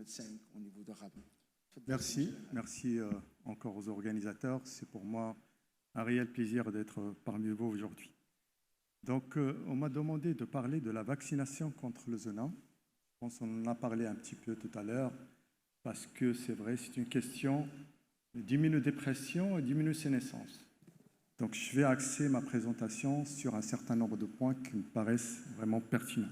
médecin au niveau de Rabat. Merci encore aux organisateurs. C'est pour moi un réel plaisir d'être parmi vous aujourd'hui. Donc, on m'a demandé de parler de la vaccination contre le zona. Je pense qu'on en a parlé un petit peu tout à l'heure, parce que c'est vrai, c'est une question d'immunodépression et d'immunosénescence. Donc, je vais axer ma présentation sur un certain nombre de points qui me paraissent vraiment pertinents.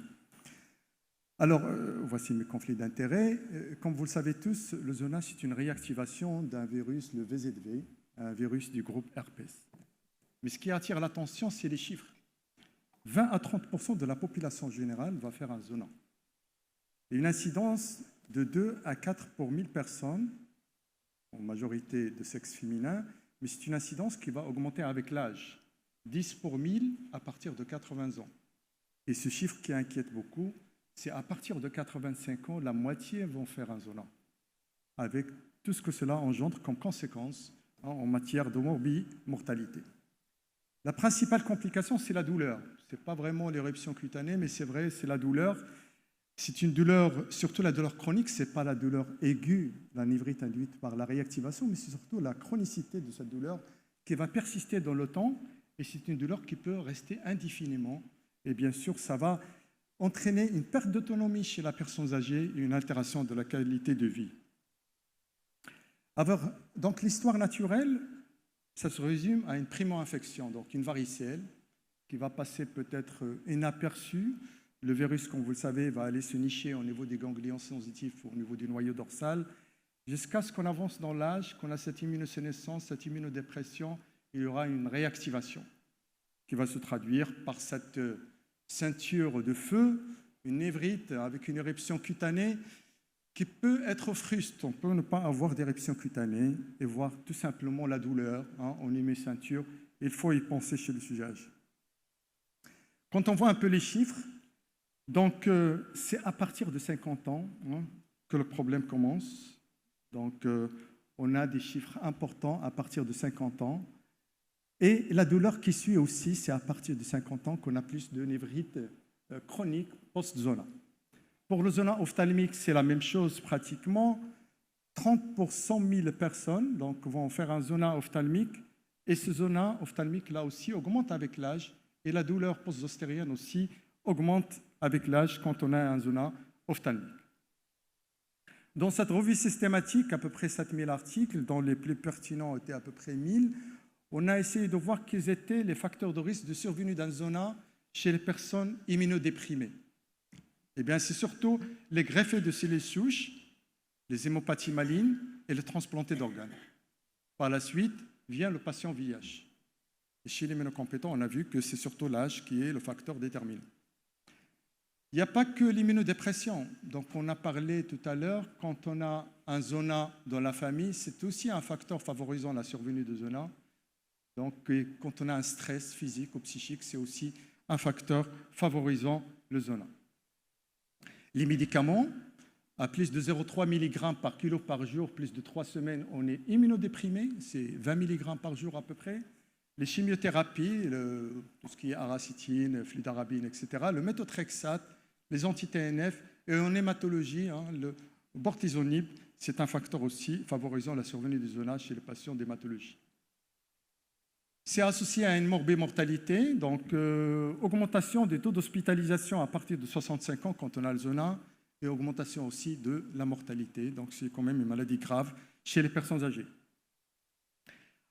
Alors, voici mes conflits d'intérêts. Comme vous le savez tous, le zona, c'est une réactivation d'un virus, le VZV, un virus du groupe herpès. Mais ce qui attire l'attention, c'est les chiffres. 20 à 30% de la population générale va faire un zona. Et une incidence de 2 à 4 pour 1000 personnes, en majorité de sexe féminin, mais c'est une incidence qui va augmenter avec l'âge. 10 pour 1000 à partir de 80 ans. Et ce chiffre qui inquiète beaucoup, c'est à partir de 85 ans, la moitié vont faire un zona, avec tout ce que cela engendre comme conséquence en matière de mortalité. La principale complication, c'est la douleur. Ce n'est pas vraiment l'éruption cutanée, mais c'est vrai, c'est la douleur. C'est une douleur, surtout la douleur chronique, ce n'est pas la douleur aiguë, la névrite induite par la réactivation, mais c'est surtout la chronicité de cette douleur qui va persister dans le temps, et c'est une douleur qui peut rester indéfiniment. Et bien sûr, ça va entraîner une perte d'autonomie chez la personne âgée et une altération de la qualité de vie. Alors, donc l'histoire naturelle, ça se résume à une primo-infection, donc une varicelle qui va passer peut-être inaperçue. Le virus, comme vous le savez, va aller se nicher au niveau des ganglions sensitifs, au niveau du noyau dorsal, jusqu'à ce qu'on avance dans l'âge, qu'on a cette immunosénescence, cette immunodépression, il y aura une réactivation qui va se traduire par cette ceinture de feu, une névrite avec une éruption cutanée qui peut être fruste. On peut ne pas avoir d'éruption cutanée et voir tout simplement la douleur en hémiceinture. Il faut y penser chez le sujet âgé. Quand on voit un peu les chiffres, donc c'est à partir de 50 ans que le problème commence. Donc on a des chiffres importants à partir de 50 ans. Et la douleur qui suit aussi, c'est à partir de 50 ans qu'on a plus de névrite chronique post-zona. Pour le zona ophtalmique, c'est la même chose pratiquement. 30 pour 100 000 personnes donc, vont faire un zona ophtalmique. Et ce zona ophtalmique, là aussi, augmente avec l'âge. Et la douleur post-zostérienne aussi augmente avec l'âge quand on a un zona ophtalmique. Dans cette revue systématique, à peu près 7000 articles, dont les plus pertinents étaient à peu près 1000, on a essayé de voir quels étaient les facteurs de risque de survenue d'un zona chez les personnes immunodéprimées. Eh bien, c'est surtout les greffés de cellules souches, les hémopathies malignes et le transplanté d'organes. Par la suite, vient le patient VIH. Et chez les immunocompétents, on a vu que c'est surtout l'âge qui est le facteur déterminant. Il n'y a pas que l'immunodépression. Donc, on a parlé tout à l'heure, quand on a un zona dans la famille, c'est aussi un facteur favorisant la survenue de zona. Donc, quand on a un stress physique ou psychique, c'est aussi un facteur favorisant le zona. Les médicaments, à plus de 0,3 mg par kilo par jour, plus de 3 semaines, on est immunodéprimé, c'est 20 mg par jour à peu près. Les chimiothérapies, tout ce qui est aracitine, fludarabine, etc., le méthotrexate, les anti-TNF, et en hématologie, le bortezomib, c'est un facteur aussi favorisant la survenue du zona chez les patients d'hématologie. C'est associé à une morbimortalité, donc augmentation des taux d'hospitalisation à partir de 65 ans quand on a le zona, et augmentation aussi de la mortalité. Donc c'est quand même une maladie grave chez les personnes âgées.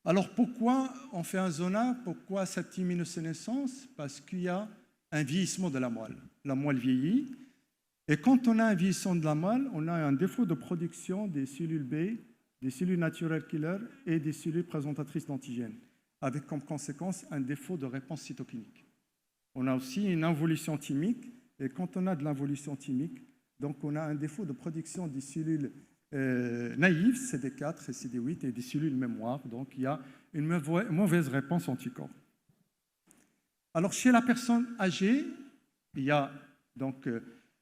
Alors pourquoi on fait un zona? Pourquoi cette immunosénescence? Parce qu'il y a un vieillissement de la moelle. La moelle vieillit, et quand on a un vieillissement de la moelle, on a un défaut de production des cellules B, des cellules naturelles killer et des cellules présentatrices d'antigènes, avec comme conséquence un défaut de réponse cytokinique. On a aussi une involution thymique, et quand on a de l'involution thymique, donc on a un défaut de production des cellules naïves, CD4 et CD8, et des cellules mémoire, donc il y a une mauvaise réponse anticorps. Alors chez la personne âgée, il y a donc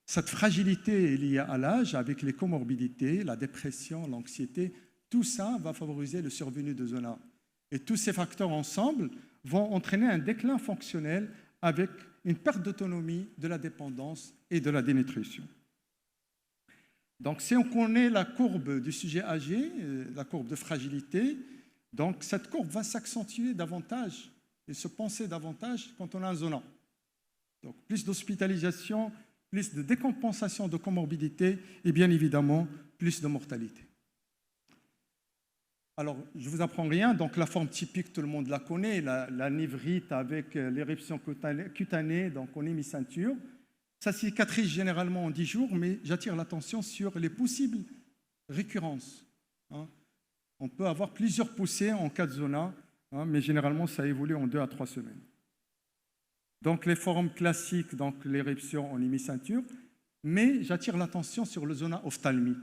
cette fragilité liée à l'âge, avec les comorbidités, la dépression, l'anxiété, tout ça va favoriser le survenu de zona. Et tous ces facteurs ensemble vont entraîner un déclin fonctionnel avec une perte d'autonomie, de la dépendance et de la dénutrition. Donc, si on connaît la courbe du sujet âgé, la courbe de fragilité, donc cette courbe va s'accentuer davantage et se penser davantage quand on a un zona. Donc, plus d'hospitalisation, plus de décompensation de comorbidité et bien évidemment, plus de mortalité. Alors, je ne vous apprends rien, donc la forme typique, tout le monde la connaît, la névrite avec l'éruption cutanée, donc on est mi-ceinture. Ça cicatrise généralement en 10 jours, mais j'attire l'attention sur les possibles récurrences. On peut avoir plusieurs poussées en cas de zona, mais généralement ça évolue en 2 à 3 semaines. Donc les formes classiques, donc l'éruption en hémiceinture, mais j'attire l'attention sur le zona ophtalmique.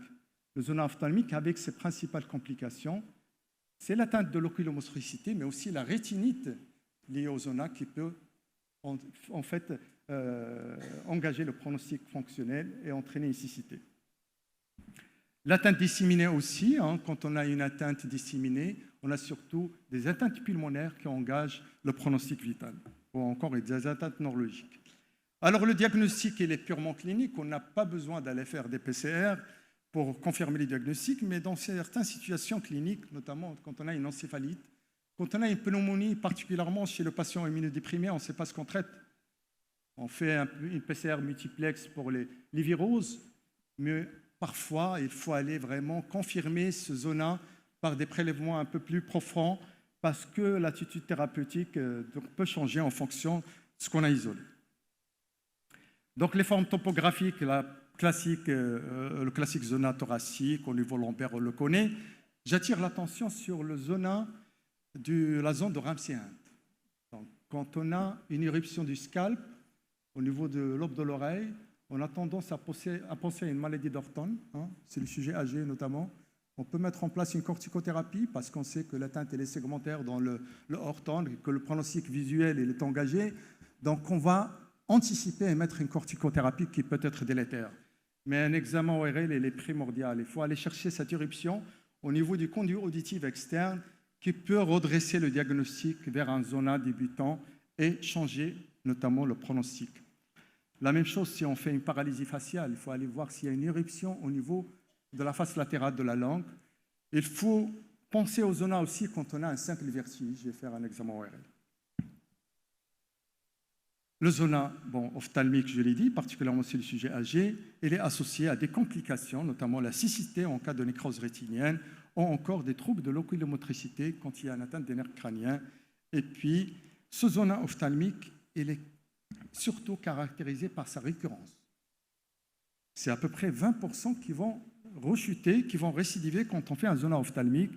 Le zona ophtalmique avec ses principales complications, c'est l'atteinte de l'oculomotricité, mais aussi la rétinite liée au zona qui peut en fait engager le pronostic fonctionnel et entraîner une cécité. L'atteinte disséminée aussi, quand on a une atteinte disséminée, on a surtout des atteintes pulmonaires qui engagent le pronostic vital, ou encore des atteintes neurologiques. Alors le diagnostic, il est purement clinique, on n'a pas besoin d'aller faire des PCR pour confirmer les diagnostics, mais dans certaines situations cliniques, notamment quand on a une encéphalite, quand on a une pneumonie, particulièrement chez le patient immunodéprimé, on ne sait pas ce qu'on traite. On fait une PCR multiplex pour les viroses, mais parfois, il faut aller vraiment confirmer ce zona par des prélèvements un peu plus profonds parce que l'attitude thérapeutique peut changer en fonction de ce qu'on a isolé. Donc, les formes topographiques, le classique zona thoracique, au niveau lombaire, on le connaît. J'attire l'attention sur le zona de la zone de Ramsay Hunt. Quand on a une éruption du scalp, au niveau de l'aube de l'oreille, on a tendance à penser à une maladie d'Orton, c'est le sujet âgé notamment. On peut mettre en place une corticothérapie parce qu'on sait que l'atteinte est segmentaire dans le Orton et que le pronostic visuel est engagé. Donc on va anticiper et mettre une corticothérapie qui peut être délétère. Mais un examen ORL est primordial. Il faut aller chercher cette éruption au niveau du conduit auditif externe qui peut redresser le diagnostic vers un zona débutant et changer notamment le pronostic. La même chose si on fait une paralysie faciale, il faut aller voir s'il y a une éruption au niveau de la face latérale de la langue. Il faut penser aux zonas aussi quand on a un simple vertige. Je vais faire un examen ORL. Le zona ophtalmique, je l'ai dit, particulièrement si le sujet âgé, il est associé à des complications, notamment la cécité en cas de nécrose rétinienne, ou encore des troubles de l'oculomotricité quand il y a une atteinte des nerfs crâniens. Et puis, ce zona ophtalmique, il est surtout caractérisé par sa récurrence. C'est à peu près 20% qui vont rechuter, qui vont récidiver quand on fait un zona ophtalmique.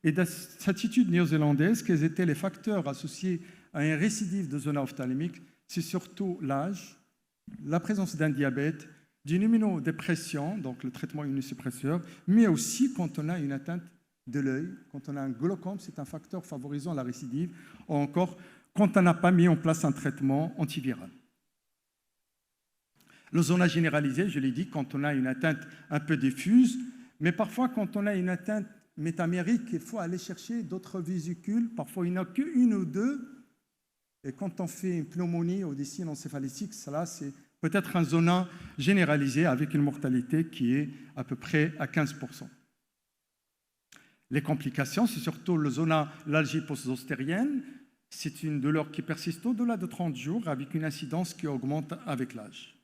Et dans cette étude néo-zélandaise, quels étaient les facteurs associés à un récidive de zona ophtalmique? C'est surtout l'âge, la présence d'un diabète, d'une immunodépression, donc le traitement immunosuppresseur, mais aussi quand on a une atteinte de l'œil, quand on a un glaucome, c'est un facteur favorisant la récidive, ou encore quand on n'a pas mis en place un traitement antiviral. Le zona généralisé, je l'ai dit, quand on a une atteinte un peu diffuse, mais parfois quand on a une atteinte métamérique, il faut aller chercher d'autres vésicules, parfois il n'y en a qu'une ou deux, et quand on fait une pneumonie ou des signes encéphalétiques, cela c'est peut-être un zona généralisé avec une mortalité qui est à peu près à 15%. Les complications, c'est surtout le zona l'algie post-zostérienne. C'est une douleur qui persiste au-delà de 30 jours avec une incidence qui augmente avec l'âge.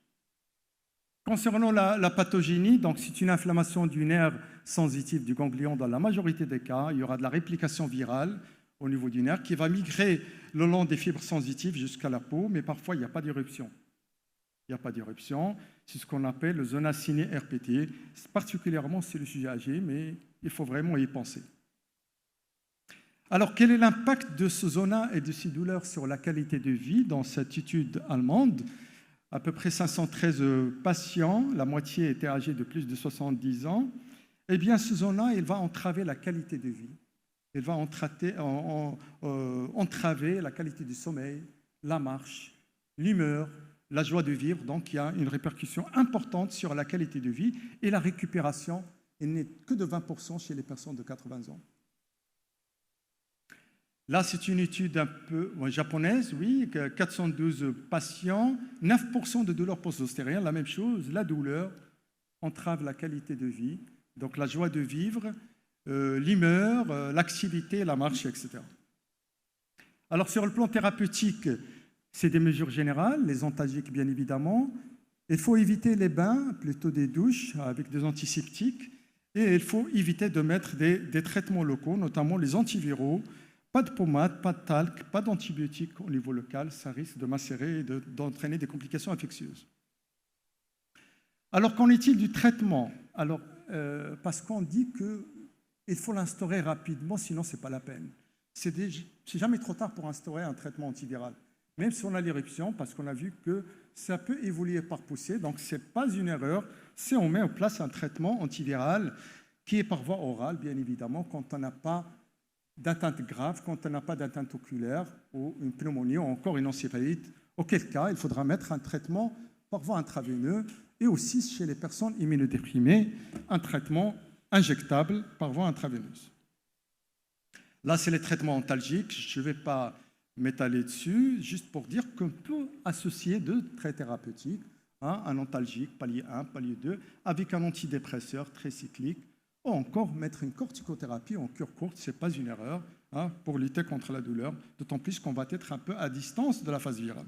Concernant la pathogénie, donc c'est une inflammation du nerf sensitif du ganglion dans la majorité des cas. Il y aura de la réplication virale au niveau du nerf qui va migrer le long des fibres sensitives jusqu'à la peau, mais parfois il n'y a pas d'éruption. Il n'y a pas d'éruption, c'est ce qu'on appelle le zona ciné RPT, particulièrement si le sujet âgé, mais il faut vraiment y penser. Alors, quel est l'impact de ce zona et de ces douleurs sur la qualité de vie dans cette étude allemande? À peu près 513 patients, la moitié étaient âgés de plus de 70 ans. Eh bien, ce zona, il va entraver la qualité de vie. Il va entraver la qualité du sommeil, la marche, l'humeur, la joie de vivre. Donc, il y a une répercussion importante sur la qualité de vie et la récupération. Il n'est que de 20% chez les personnes de 80 ans. Là, c'est une étude un peu japonaise, oui, 412 patients, 9% de douleur post-zostérienne, la même chose, la douleur, entrave la qualité de vie, donc la joie de vivre, l'humeur, l'activité, la marche, etc. Alors sur le plan thérapeutique, c'est des mesures générales, les antalgiques bien évidemment. Il faut éviter les bains, plutôt des douches avec des antiseptiques, et il faut éviter de mettre des traitements locaux, notamment les antiviraux. Pas de pommade, pas de talc, pas d'antibiotiques au niveau local, ça risque de macérer et d'entraîner des complications infectieuses. Alors qu'en est-il du traitement? Alors, parce qu'on dit qu'il faut l'instaurer rapidement, sinon ce n'est pas la peine. C'est jamais trop tard pour instaurer un traitement antiviral. Même si on a l'éruption, parce qu'on a vu que ça peut évoluer par poussée, donc ce n'est pas une erreur si on met en place un traitement antiviral qui est par voie orale, bien évidemment, quand on n'a pas d'atteinte grave, quand on n'a pas d'atteinte oculaire, ou une pneumonie, ou encore une encéphalite, auquel cas il faudra mettre un traitement par voie intraveineuse, et aussi chez les personnes immunodéprimées, un traitement injectable par voie intraveineuse. Là, c'est les traitements antalgiques, je ne vais pas m'étaler dessus, juste pour dire qu'on peut associer deux traits thérapeutiques, un antalgique, palier 1, palier 2, avec un antidépresseur très cyclique, ou encore mettre une corticothérapie en cure courte, ce n'est pas une erreur, pour lutter contre la douleur, d'autant plus qu'on va être un peu à distance de la phase virale.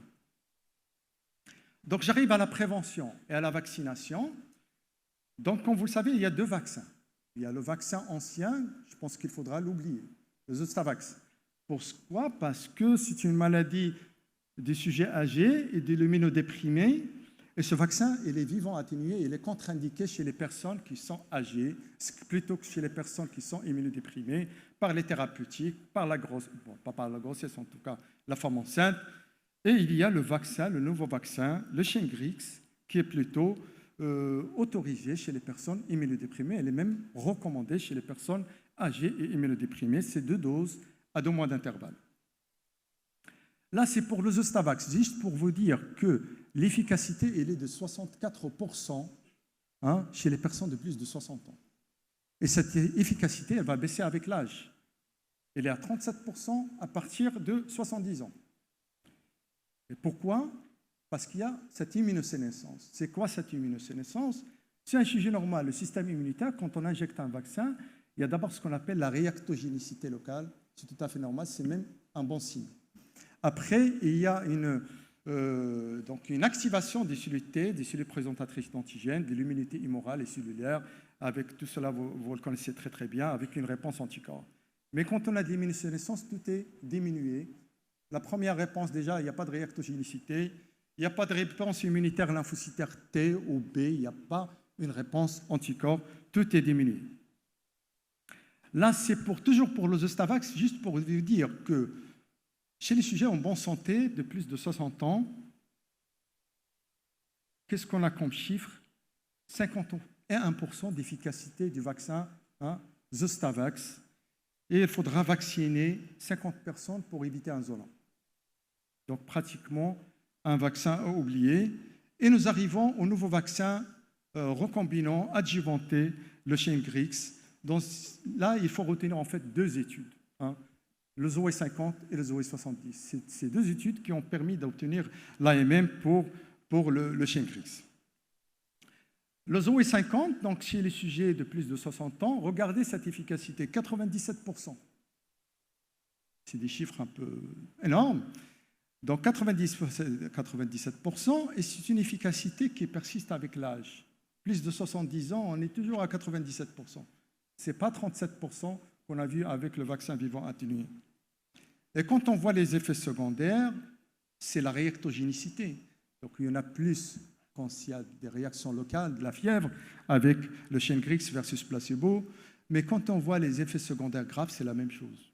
Donc j'arrive à la prévention et à la vaccination. Donc comme vous le savez, il y a deux vaccins. Il y a le vaccin ancien, je pense qu'il faudra l'oublier, le Zostavax. Pourquoi? Parce que c'est une maladie des sujets âgés et des immunodéprimés. Et ce vaccin, il est vivant atténué, il est contre-indiqué chez les personnes qui sont âgées, plutôt que chez les personnes qui sont immunodéprimées, par les thérapeutiques, par la grossesse, bon, pas par la grossesse, en tout cas la femme enceinte. Et il y a le vaccin, le nouveau vaccin, le Shingrix, qui est plutôt autorisé chez les personnes immunodéprimées. Elle est même recommandée chez les personnes âgées et immunodéprimées. C'est 2 doses à 2 mois d'intervalle. Là, c'est pour le Zostavax, juste pour vous dire que l'efficacité, elle est de 64% chez les personnes de plus de 60 ans. Et cette efficacité, elle va baisser avec l'âge. Elle est à 37% à partir de 70 ans. Et pourquoi? Parce qu'il y a cette immunosénescence. C'est quoi cette immunosénescence? C'est un sujet normal. Le système immunitaire, quand on injecte un vaccin, il y a d'abord ce qu'on appelle la réactogénicité locale. C'est tout à fait normal, c'est même un bon signe. Après, il y a donc une activation des cellules T, des cellules présentatrices d'antigènes, de l'immunité immorale et cellulaire. Avec tout cela, vous le connaissez très très bien, avec une réponse anticorps. Mais quand on a de l'immunosénescence, tout est diminué. La première réponse, déjà, il n'y a pas de réactogénicité, il n'y a pas de réponse immunitaire lymphocytaire T ou B, il n'y a pas une réponse anticorps, tout est diminué. Là, c'est toujours pour le Zostavax, juste pour vous dire que chez les sujets en bonne santé de plus de 60 ans, qu'est-ce qu'on a comme chiffre? 51% d'efficacité du vaccin Zostavax. Et il faudra vacciner 50 personnes pour éviter un isolant. Donc pratiquement un vaccin à oublier. Et nous arrivons au nouveau vaccin recombinant, adjuvanté, le Shingrix. Donc là, il faut retenir en fait 2 études. Le Zoé 50 et le Zoé 70. C'est ces 2 études qui ont permis d'obtenir l'AMM pour le Shingrix. Le Zoé 50, donc chez les sujets de plus de 60 ans, regardez cette efficacité, 97%. C'est des chiffres un peu énormes. Donc 97%, et c'est une efficacité qui persiste avec l'âge. Plus de 70 ans, on est toujours à 97%. Ce n'est pas 37% qu'on a vu avec le vaccin vivant atténué. Et quand on voit les effets secondaires, c'est la réactogénicité. Donc il y en a plus quand il y a des réactions locales, de la fièvre, avec le Shingrix versus placebo. Mais quand on voit les effets secondaires graves, c'est la même chose.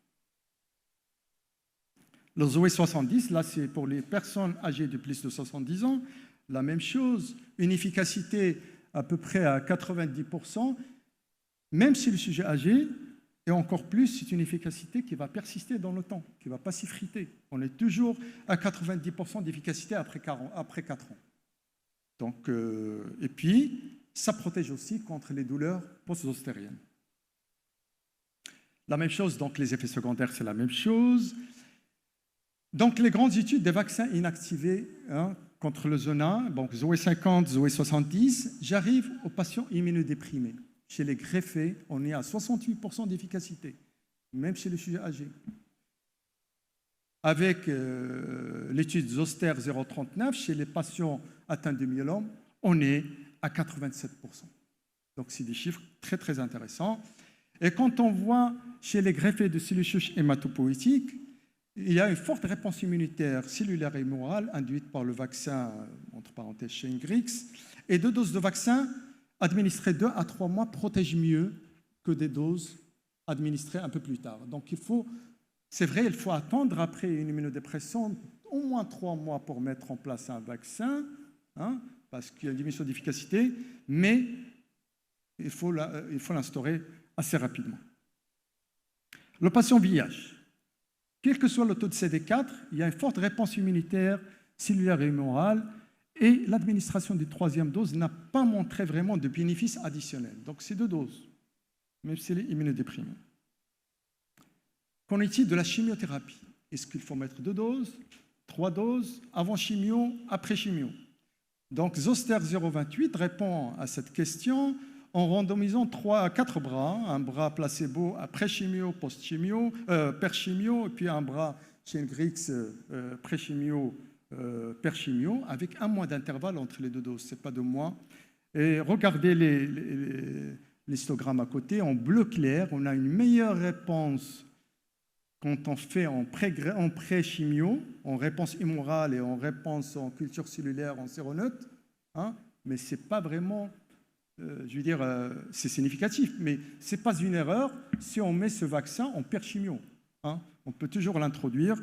Le Zoé 70, là, c'est pour les personnes âgées de plus de 70 ans, la même chose, une efficacité à peu près à 90%, même si le sujet âgé, et encore plus, c'est une efficacité qui va persister dans le temps, qui ne va pas s'effriter. On est toujours à 90% d'efficacité après 4 ans. Donc, et puis, ça protège aussi contre les douleurs post-zostériennes. La même chose, donc les effets secondaires, c'est la même chose. Donc, les grandes études des vaccins inactivés contre le zona, donc Zoé 50, Zoé 70, j'arrive aux patients immunodéprimés. Chez les greffés, on est à 68% d'efficacité, même chez les sujets âgés. Avec l'étude Zoster 039, chez les patients atteints de myélome, on est à 87%. Donc, c'est des chiffres très, très intéressants. Et quand on voit chez les greffés de cellules souches hématopoïétiques, il y a une forte réponse immunitaire cellulaire et humorale induite par le vaccin, entre parenthèses, Shingrix, et 2 doses de vaccin administrées 2 à 3 mois protègent mieux que des doses administrées un peu plus tard. Donc, c'est vrai, il faut attendre après une immunodépression au moins 3 mois pour mettre en place un vaccin, hein, parce qu'il y a une diminution d'efficacité, mais il faut l'instaurer assez rapidement. Le patient VIH, quel que soit le taux de CD4, il y a une forte réponse immunitaire cellulaire et humorale, et l'administration du 3e dose n'a pas montré vraiment de bénéfices additionnels. Donc, c'est 2 doses, même si elle est immunodéprimée. Qu'en est-il de la chimiothérapie? Est-ce qu'il faut mettre 2 doses, 3 doses, avant chimio, après chimio? Donc, Zoster 028 répond à cette question en randomisant 3 à 4 bras, un bras placebo pré-chimio, post-chimio, per-chimio, et puis un bras Shingrix pré-chimio, per-chimio, avec 1 mois d'intervalle entre les 2 doses, ce n'est pas 2 mois. Et regardez l'histogramme à côté, en bleu clair, on a une meilleure réponse quand on fait en pré-chimio, en réponse humorale et en réponse en culture cellulaire en séroneutre, hein, mais ce n'est pas vraiment... je veux dire, c'est significatif, mais ce n'est pas une erreur si on met ce vaccin en per-chimio. Hein. On peut toujours l'introduire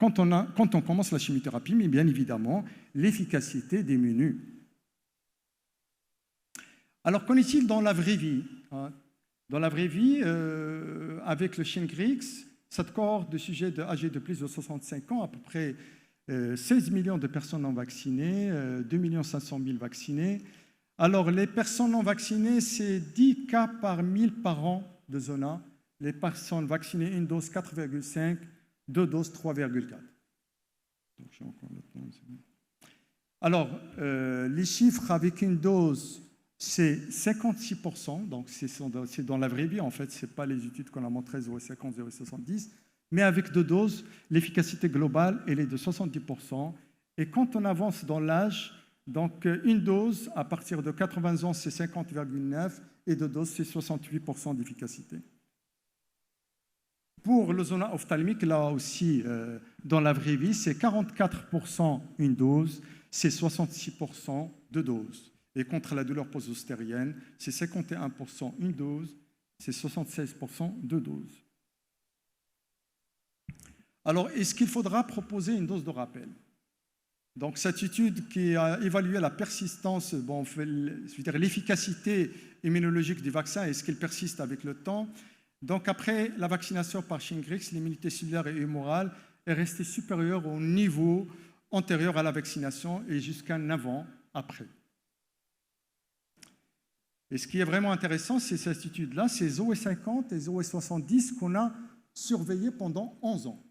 quand on commence la chimiothérapie, mais bien évidemment, l'efficacité diminue. Alors, qu'en est-il dans la vraie vie? Hein? Dans la vraie vie, avec le Shingrix, cette cohorte de sujets âgés de plus de 65 ans, à peu près 16 millions de personnes non vaccinées, 2 500 000 vaccinés. Alors, les personnes non vaccinées, c'est 10 cas par 1000 par an de zona. Les personnes vaccinées, 1 dose 4,5, 2 doses 3,4. Alors, les chiffres avec une dose, c'est 56%, donc c'est dans la vraie vie, en fait, ce n'est pas les études qu'on a montrées 0,50, 0,70, mais avec 2 doses, l'efficacité globale, elle est de 70%. Et quand on avance dans l'âge, donc, 1 dose, à partir de 80 ans, c'est 50,9 et 2 doses, c'est 68% d'efficacité. Pour le zona ophtalmique, là aussi, dans la vraie vie, c'est 44% 1 dose, c'est 66% 2 doses. Et contre la douleur post-zostérienne, c'est 51% 1 dose, c'est 76% 2 doses. Alors, est-ce qu'il faudra proposer une dose de rappel? Donc, cette étude qui a évalué la persistance, l'efficacité immunologique du vaccin, est-ce qu'elle persiste avec le temps? Donc, après la vaccination par Shingrix, l'immunité cellulaire et humorale est restée supérieure au niveau antérieur à la vaccination et jusqu'à 9 ans après. Et ce qui est vraiment intéressant, c'est cette étude-là, c'est Zoé 50 et Zoé 70 qu'on a surveillé pendant 11 ans.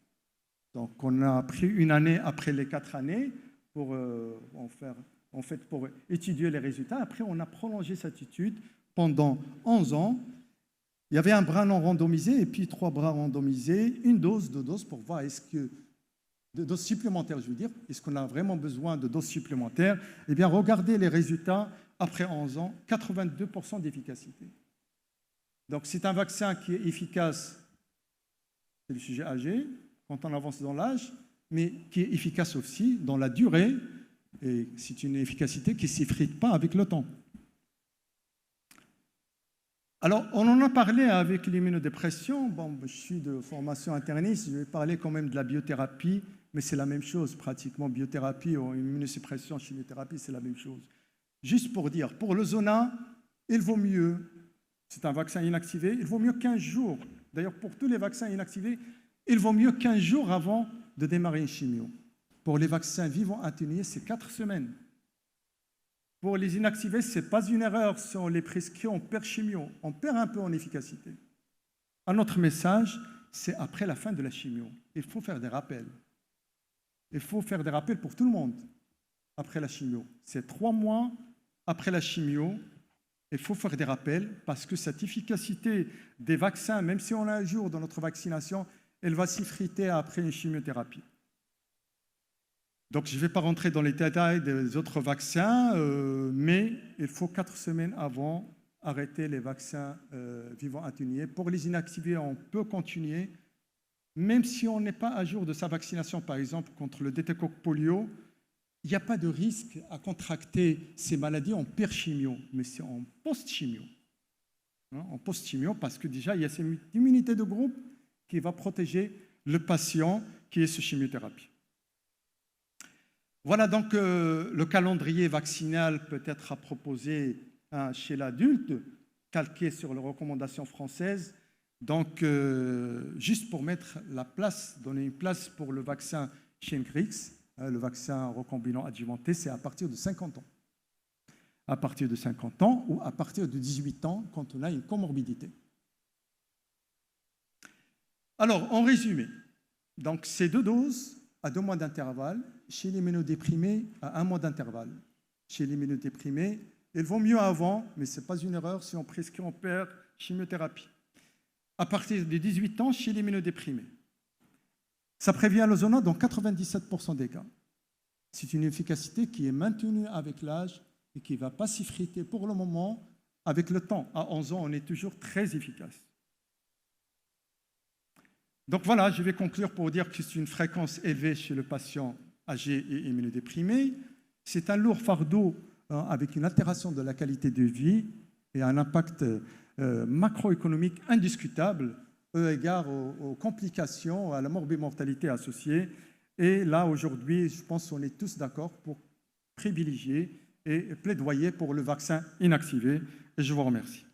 Donc, on a pris 1 année après les 4 années pour étudier les résultats. Après, on a prolongé cette étude pendant 11 ans. Il y avait un bras non randomisé et puis 3 bras randomisés, 1 dose, 2 doses pour voir de doses supplémentaires, je veux dire, est-ce qu'on a vraiment besoin de doses supplémentaires? Eh bien, regardez les résultats après 11 ans, 82% d'efficacité. Donc, c'est un vaccin qui est efficace chez les sujets âgés, quand on avance dans l'âge, mais qui est efficace aussi dans la durée, et c'est une efficacité qui ne s'effrite pas avec le temps. Alors, on en a parlé avec l'immunodépression. Bon, je suis de formation interniste, je vais parler quand même de la biothérapie, mais c'est la même chose, pratiquement. Biothérapie ou immunosuppression, chimiothérapie, c'est la même chose. Juste pour dire, pour le zona, il vaut mieux, c'est un vaccin inactivé, il vaut mieux 15 jours. D'ailleurs, pour tous les vaccins inactivés, il vaut mieux 15 jours avant de démarrer une chimio. Pour les vaccins vivants atténués, c'est 4 semaines. Pour les inactivés, ce n'est pas une erreur si on les prescrit en per-chimio. On perd un peu en efficacité. Un autre message, c'est après la fin de la chimio. Il faut faire des rappels. Il faut faire des rappels pour tout le monde. après la chimio. C'est 3 mois après la chimio. Il faut faire des rappels parce que cette efficacité des vaccins, même si on l'a à jour dans notre vaccination, elle va s'effriter après une chimiothérapie. Donc, je ne vais pas rentrer dans les détails des autres vaccins, mais il faut 4 semaines avant arrêter les vaccins vivants atténués. Pour les inactivés, on peut continuer, même si on n'est pas à jour de sa vaccination, par exemple, contre le diphtérique polio. Il n'y a pas de risque à contracter ces maladies en per-chimio, mais c'est en post-chimio. En post-chimio, parce que déjà, il y a cette immunité de groupe qui va protéger le patient qui est sous chimiothérapie. Voilà donc le calendrier vaccinal peut être à proposer chez l'adulte, calqué sur les recommandations françaises. Donc, juste pour mettre la place, donner une place pour le vaccin Shingrix, le vaccin recombinant adjuvanté, c'est à partir de 50 ans. À partir de 50 ans ou à partir de 18 ans quand on a une comorbidité. Alors, en résumé, donc ces 2 doses à 2 mois d'intervalle, chez les immunodéprimés à 1 mois d'intervalle. Chez les immunodéprimés, il vaut mieux avant, mais ce n'est pas une erreur si on prescrit, on perd chimiothérapie. À partir de 18 ans, chez les immunodéprimés. Ça prévient l'ozona dans 97% des cas. C'est une efficacité qui est maintenue avec l'âge et qui ne va pas s'effriter pour le moment avec le temps. À 11 ans, on est toujours très efficace. Donc voilà, je vais conclure pour dire que c'est une fréquence élevée chez le patient âgé et immunodéprimé. C'est un lourd fardeau avec une altération de la qualité de vie et un impact macroéconomique indiscutable eu égard aux complications, à la morbimortalité associée. Et là, aujourd'hui, je pense qu'on est tous d'accord pour privilégier et plaidoyer pour le vaccin inactivé. Et je vous remercie.